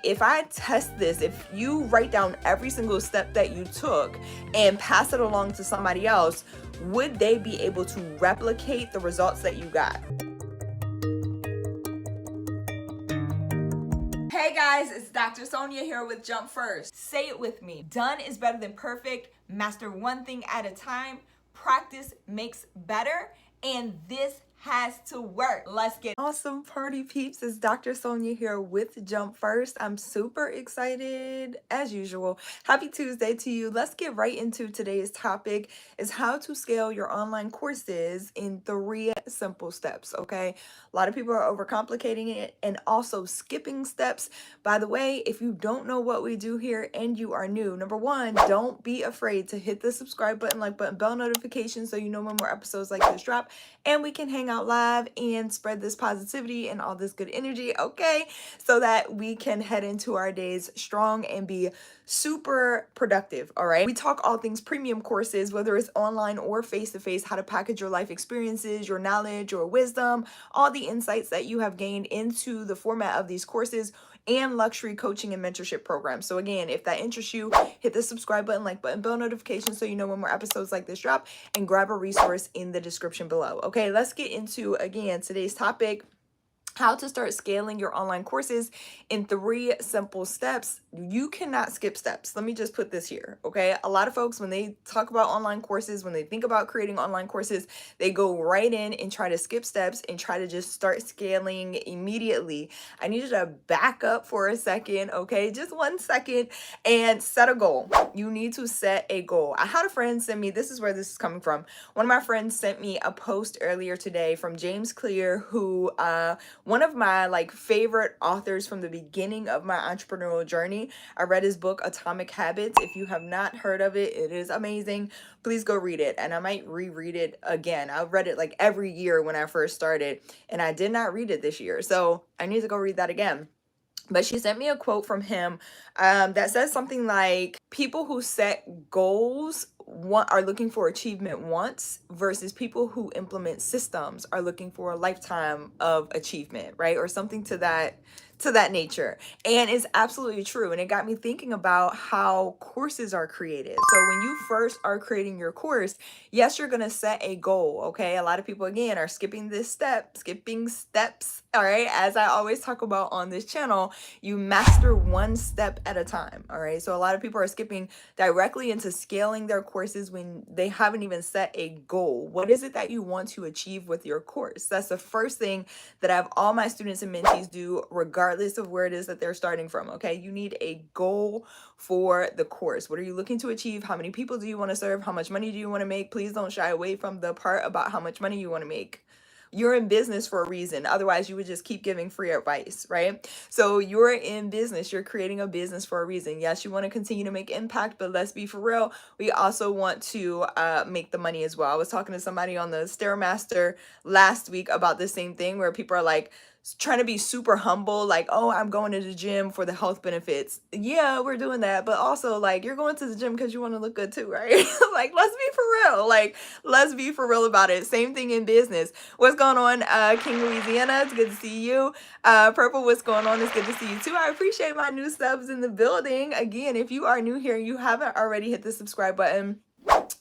if I test this, if you write down every single step that you took and pass it along to somebody else, would they be able to replicate the results that you got? Hey guys, it's Dr. Sonia here with Jump First. Say it with me. Done is better than perfect. Master one thing at a time. Practice makes better. And this has to work. Let's get awesome party peeps. It's Dr. Sonia here with Jump First. I'm super excited as usual. Happy Tuesday to you. Let's get right into today's topic is how to scale your online courses in 3 simple steps, okay? A lot of people are overcomplicating it and also skipping steps. By the way, if you don't know what we do here and you are new, number 1, don't be afraid to hit the subscribe button, like button, bell notification so you know when more episodes like this drop and we can hang out live and spread this positivity and all this good energy, okay? So that we can head into our days strong and be super productive, all right? We talk all things premium courses, whether it's online or face-to-face, how to package your life experiences, your knowledge, your wisdom, all the insights that you have gained into the format of these courses and luxury coaching and mentorship programs. So again, if that interests you, hit the subscribe button, like button, bell notification so you know when more episodes like this drop, and grab a resource in the description below. Okay, let's get into, again, today's topic, how to start scaling your online courses in 3 simple steps. You cannot skip steps. Let me just put this here, okay? A lot of folks, when they talk about online courses, when they think about creating online courses, they go right in and try to skip steps and try to just start scaling immediately. I need you to back up for a second, okay? Just 1 second, and set a goal. You need to set a goal. I had a friend send me, this is where this is coming from. One of my friends sent me a post earlier today from James Clear, who, one of my favorite authors from the beginning of my entrepreneurial journey. I read his book, Atomic Habits. If you have not heard of it, it is amazing. Please go read it. And I might reread it again. I read it every year when I first started, and I did not read it this year. So I need to go read that again. But she sent me a quote from him that says something like, people who set goals are looking for achievement once, versus people who implement systems are looking for a lifetime of achievement, right? Or something to that nature. And it's absolutely true. And it got me thinking about how courses are created. So when you first are creating your course, yes, you're going to set a goal. Okay. A lot of people, again, are skipping steps. All right. As I always talk about on this channel, you master 1 step at a time. All right. So a lot of people are skipping directly into scaling their courses when they haven't even set a goal. What is it that you want to achieve with your course? That's the first thing that I have all my students and mentees do, regardless of where it is that they're starting from. Okay. You need a goal for the course. What are you looking to achieve? How many people do you want to serve? How much money do you want to make? Please don't shy away from the part about how much money you want to make. You're in business for a reason. Otherwise, you would just keep giving free advice, right? So you're in business. You're creating a business for a reason. Yes, you want to continue to make impact, but let's be for real. We also want to make the money as well. I was talking to somebody on the Stairmaster last week about the same thing, where people are trying to be super humble, oh, I'm going to the gym for the health benefits. Yeah, we're doing that. But also, you're going to the gym because you want to look good too, right? Let's be for real. Let's be for real about it. Same thing in business. What's going on, King Louisiana? It's good to see you. Purple, what's going on? It's good to see you too. I appreciate my new subs in the building. Again, if you are new here and you haven't already hit the subscribe button,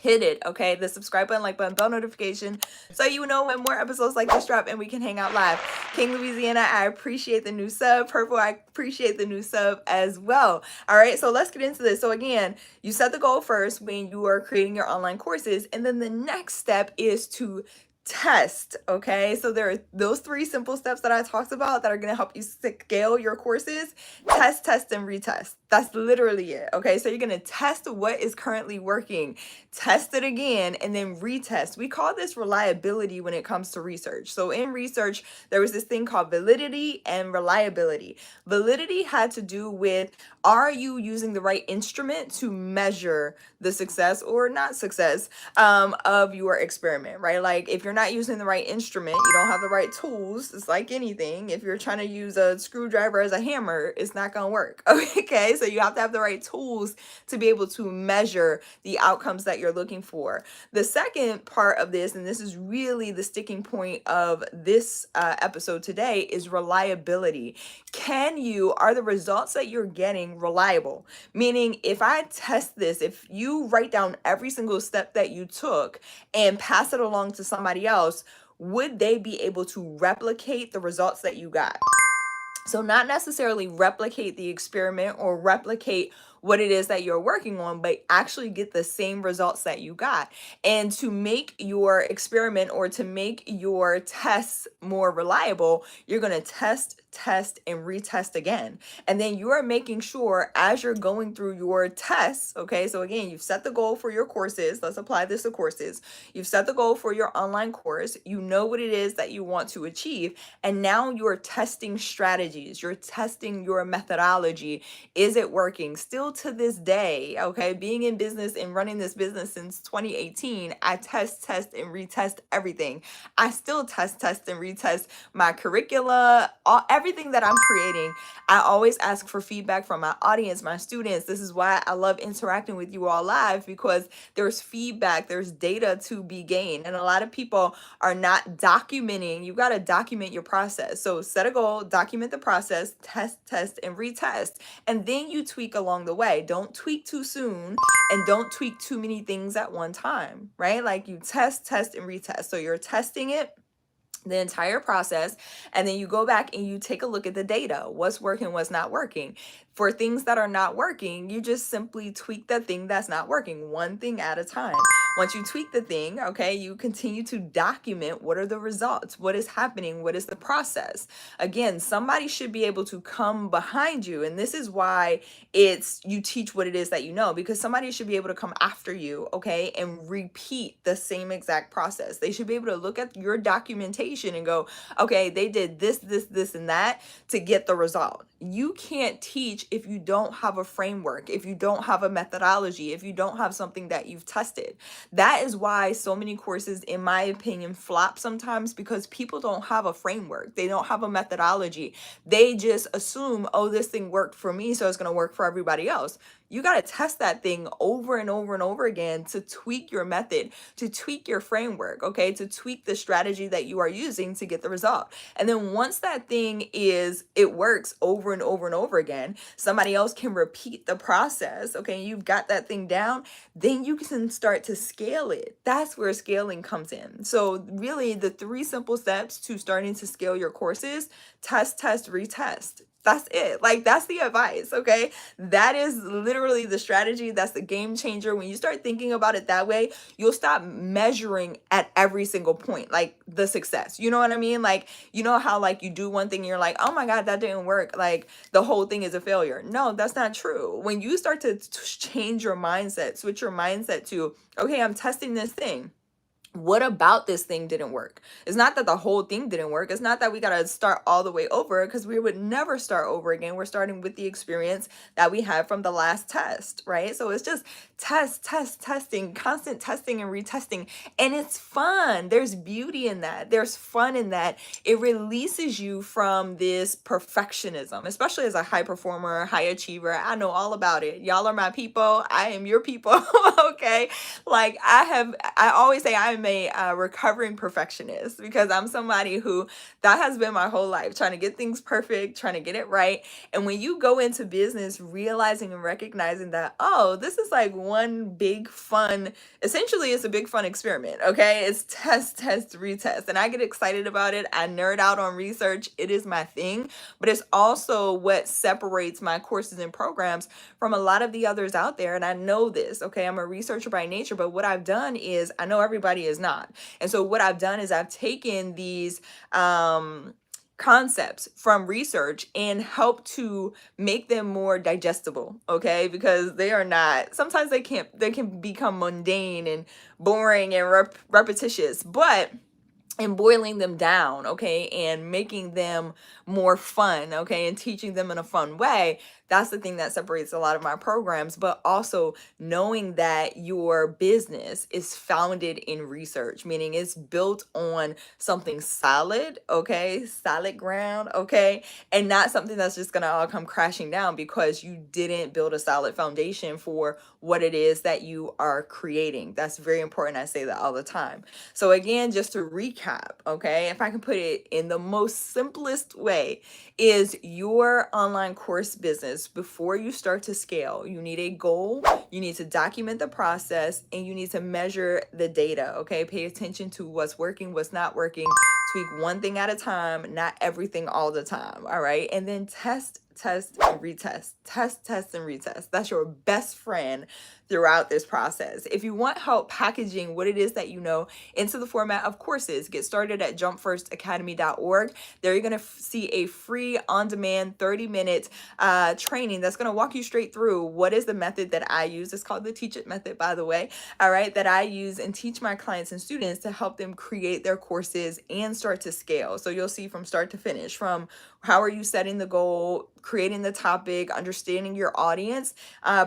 hit it, okay? The subscribe button, like button, bell notification, so you know when more episodes like this drop and we can hang out live. King Louisiana, I appreciate the new sub. Purple, I appreciate the new sub as well. All right, so let's get into this. So again, you set the goal first when you are creating your online courses, and then the next step is to test. Okay, so there are those 3 simple steps that I talked about that are going to help you scale your courses. Test, and retest. That's literally it. Okay, so you're going to test what is currently working, test it again, and then retest. We call this reliability when it comes to research. So in research, there was this thing called validity and reliability. Validity had to do with, are you using the right instrument to measure the success or not success of your experiment, right? If you're not using the right instrument, you don't have the right tools, it's like anything. If you're trying to use a screwdriver as a hammer, it's not going to work. Okay, so you have to have the right tools to be able to measure the outcomes that you're looking for. The second part of this, and this is really the sticking point of this episode today, is reliability. Are the results that you're getting reliable? Meaning, if I test this, if you write down every single step that you took and pass it along to somebody else, would they be able to replicate the results that you got? So not necessarily replicate the experiment or replicate what it is that you're working on, but actually get the same results that you got. And to make your experiment or to make your tests more reliable, you're going to test, and retest again. And then you are making sure as you're going through your tests, okay, so again, you've set the goal for your courses. Let's apply this to courses. You've set the goal for your online course. You know what it is that you want to achieve. And now you're testing strategies. You're testing your methodology. Is it working? Still to this day, okay, being in business and running this business since 2018, I test, and retest everything. I still test, and retest my curricula, everything that I'm creating. I always ask for feedback from my audience, my students. This is why I love interacting with you all live, because there's feedback, there's data to be gained. And a lot of people are not documenting. You got to document your process. So set a goal, document the process, test, and retest. And then you tweak along the way. Don't tweak too soon and don't tweak too many things at one time, right? Like you test, and retest. So you're testing it, the entire process, and then you go back and you take a look at the data. What's working, what's not working. For things that are not working, you just simply tweak the thing that's not working, one thing at a time. Once you tweak the thing, okay, you continue to document what are the results, what is happening, what is the process. Again, somebody should be able to come behind you, and this is why it's you teach what it is that you know, because somebody should be able to come after you, okay, and repeat the same exact process. They should be able to look at your documentation and go, okay, they did this, and that to get the result. You can't teach if you don't have a framework, if you don't have a methodology, if you don't have something that you've tested. That is why so many courses, in my opinion, flop sometimes, because people don't have a framework. They don't have a methodology. They just assume, oh, this thing worked for me, so it's going to work for everybody else. You got to test that thing over and over and over again to tweak your method, to tweak your framework, okay, to tweak the strategy that you are using to get the result. And then once that thing it works over and over and over again, somebody else can repeat the process, okay, you've got that thing down, then you can start to scale it. That's where scaling comes in. So really the 3 simple steps to starting to scale your courses: test, retest. That's it. Like, that's the advice, okay? That is literally the strategy. That's the game changer. When you start thinking about it that way, you'll stop measuring at every single point, like the success. You know what I mean? Like, you know how like you do one thing and you're like, oh my God, that didn't work. Like the whole thing is a failure. No, that's not true. When you start to change your mindset, switch your mindset to, okay, I'm testing this thing. What about this thing didn't work? It's not that the whole thing didn't work. It's not that we got to start all the way over, because we would never start over again. We're starting with the experience that we had from the last test, right? So it's just testing, constant testing and retesting. And it's fun. There's beauty in that. There's fun in that. It releases you from this perfectionism, especially as a high performer, high achiever. I know all about it. Y'all are my people. I am your people. Okay. Like I always say I'm a recovering perfectionist, because I'm somebody who that has been my whole life, trying to get things perfect, trying to get it right. And when you go into business realizing and recognizing that, oh, this is like one big fun, essentially it's a big fun experiment, okay? It's test, retest. And I get excited about it. I nerd out on research. It is my thing, but it's also what separates my courses and programs from a lot of the others out there. And I know this, okay? I'm a researcher by nature, but what I've done is, I know everybody is not. And so what I've done is I've taken these concepts from research and help to make them more digestible, okay? Because they are not, sometimes they can become mundane and boring and repetitious, but and boiling them down, okay, and making them more fun, okay, and teaching them in a fun way. That's the thing that separates a lot of my programs, but also knowing that your business is founded in research, meaning it's built on something solid, okay, solid ground, okay, and not something that's just gonna all come crashing down because you didn't build a solid foundation for what it is that you are creating. That's very important. I say that all the time. So again, just to recap, okay, if I can put it in the most simplest way, is your online course business, before you start to scale, you need a goal, you need to document the process, and you need to measure the data, okay? Pay attention to what's working, what's not working, tweak one thing at a time, not everything all the time, all right? And then test, and retest. Test, and retest. That's your best friend throughout this process. If you want help packaging what it is that you know into the format of courses, get started at jumpfirstacademy.org. There you're going to see a free on-demand 30-minute training that's going to walk you straight through what is the method that I use. It's called the Teach It method, by the way, all right, that I use and teach my clients and students to help them create their courses and start to scale. So you'll see from start to finish, from how are you setting the goal, creating the topic, understanding your audience,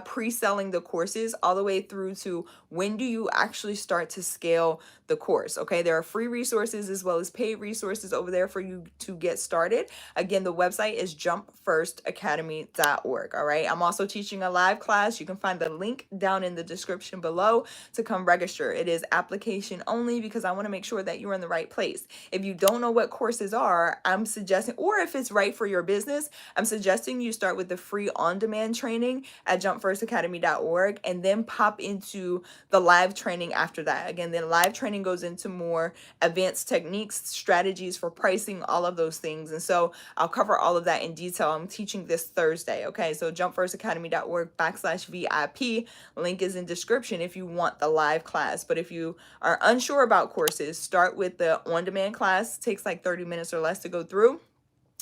pre-selling the courses, all the way through to when do you actually start to scale the course, okay? There are free resources as well as paid resources over there for you to get started. Again, the website is jumpfirstacademy.org, all right? I'm also teaching a live class. You can find the link down in the description below to come register. It is application only because I want to make sure that you're in the right place. If you don't know what courses are, I'm suggesting, or if it's right for your business, I'm suggesting you start with the free on-demand training at jumpfirstacademy.org and then pop into the live training after that. Again, the live training goes into more advanced techniques, strategies for pricing, all of those things. And so I'll cover all of that in detail. I'm teaching this Thursday, okay? So jumpfirstacademy.org/VIP. Link is in description if you want the live class. But if you are unsure about courses, start with the on-demand class. It takes like 30 minutes or less to go through.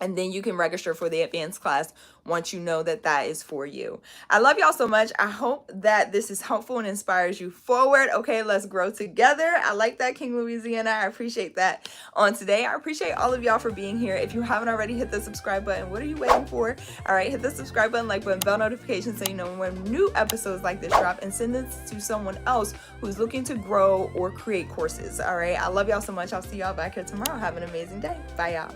And then you can register for the advanced class once you know that that is for you. I love y'all so much. I hope that this is helpful and inspires you forward. Okay, let's grow together. I like that, King Louisiana. I appreciate that on today. I appreciate all of y'all for being here. If you haven't already, hit the subscribe button. What are you waiting for? All right, hit the subscribe button, like button, bell notifications so you know when new episodes like this drop, and send this to someone else who's looking to grow or create courses. All right, I love y'all so much. I'll see y'all back here tomorrow. Have an amazing day. Bye, y'all.